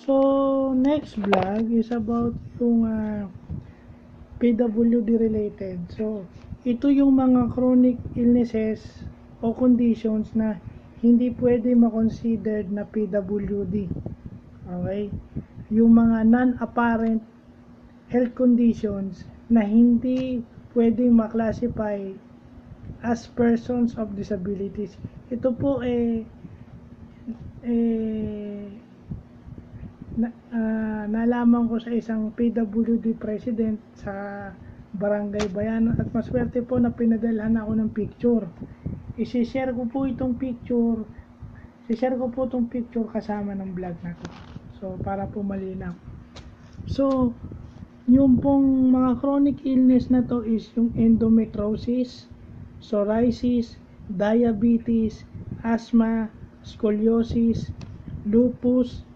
So, next vlog is about yung PWD related. So, ito yung mga chronic illnesses o conditions na hindi pwede ma-considered na PWD. Okay? Yung mga non-apparent health conditions na hindi pwedeng ma-classify as persons of disabilities. Ito po nalaman ko sa isang PWD president sa Barangay Bayanon at maswerte po na pinadalhan ako ng picture. I-share ko po itong picture. I-share ko po itong picture kasama ng vlog na to. So, para po malinaw. So, yung pong mga chronic illness na to is yung endometriosis, psoriasis, diabetes, asthma, scoliosis, lupus,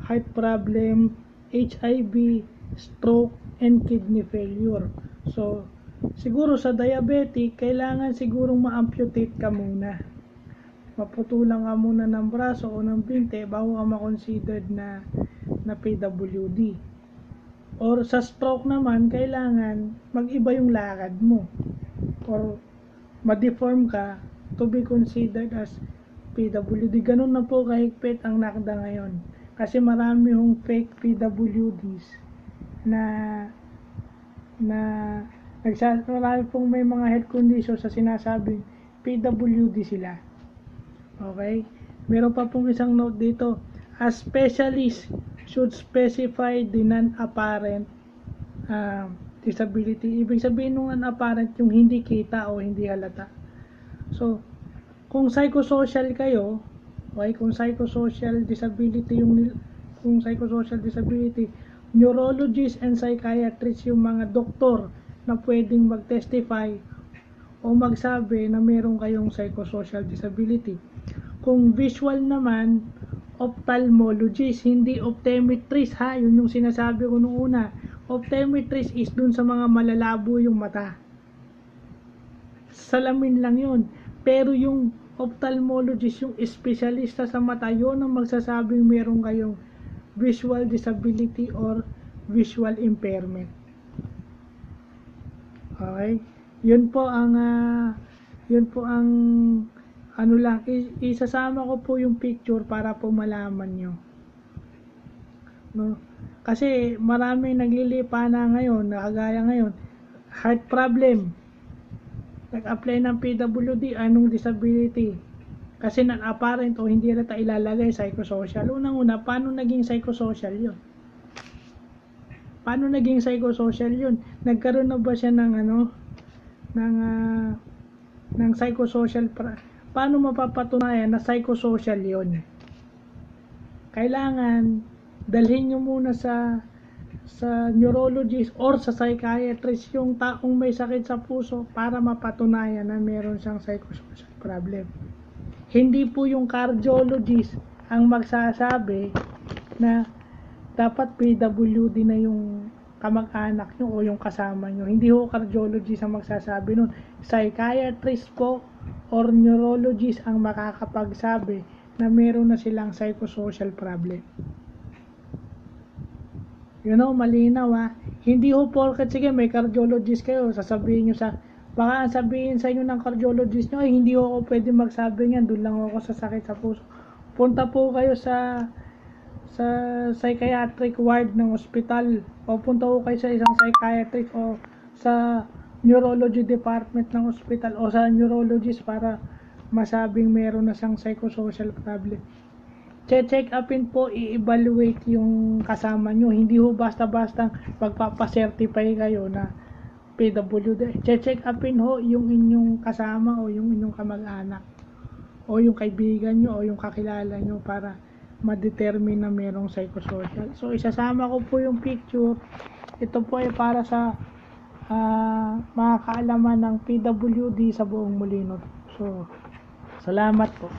heart problem, HIV, stroke, and kidney failure. So, siguro sa diabetic, kailangan sigurong ma-amputate ka muna. Maputulang ka muna ng braso o ng binte bago ka ma-considered na PWD. Or sa stroke naman, kailangan mag-iba yung lakad mo. Or ma-deform ka to be considered as PWD. Ganun na po kahigpit ang NACDA ngayon. Kasi marami hong fake PWDs na marami pong may mga health conditions sa sinasabing PWD sila. Okay? Meron pa pong isang note dito. A specialist should specify the non-apparent disability. Ibig sabihin ng non-apparent yung hindi kita o hindi halata. So, kung psychosocial kayo, okay, kung psychosocial disability, neurologists and psychiatrists yung mga doktor na pwedeng mag-testify o magsabi na meron kayong psychosocial disability. Kung visual naman, ophthalmologist, hindi optometrist ha, yun yung sinasabi ko nung una. Optometrist is dun sa mga malalabo yung mata. Salamin lang yun. Pero yung ophthalmologist, yung espesyalista sa mata, yun ang magsasabing meron kayong visual disability or visual impairment. Okay? Yun po ang isasama ko po yung picture para po malaman nyo. No? Kasi maraming naglilipa na ngayon, nakagaya ngayon, heart problem. Nag-apply ng PWD, anong disability? Kasi non-apparent o hindi na ilalagay psychosocial. Unang-una, paano naging psychosocial yun? Paano naging psychosocial yun? Nagkaroon na ba siya ng ng psychosocial paano mapapatunayan na psychosocial yun? Kailangan dalhin nyo muna sa neurologist or sa psychiatrist yung taong may sakit sa puso para mapatunayan na meron siyang psychosocial problem. Hindi po yung cardiologist ang magsasabi na dapat PWD na yung kamag-anak nyo o yung kasama nyo. Hindi ho cardiologist ang magsasabi nun. Psychiatrist po or neurologist ang makakapagsabi na meron na silang psychosocial problem. You know, malinaw ha. Hindi ho porket sige may cardiologist kayo, sasabihin nyo baka sabihin sa inyo ng cardiologist nyo, ay hindi ho ako pwede magsabi niyan, doon lang ako sa sakit sa puso. Punta po kayo sa psychiatric ward ng ospital o punta po kayo sa isang psychiatrist o sa neurology department ng ospital o sa neurologist para masabing meron na siyang psychosocial problem. Check upin po, i-evaluate yung kasama nyo. Hindi ho basta-basta pagpapacertify kayo na PWD. Check upin ho yung inyong kasama o yung inyong kamag-anak o yung kaibigan nyo o yung kakilala nyo para ma-determine na merong psychosocial. So, isasama ko po yung picture. Ito po ay para sa mga kaalaman ng PWD sa buong Molino. So, salamat po.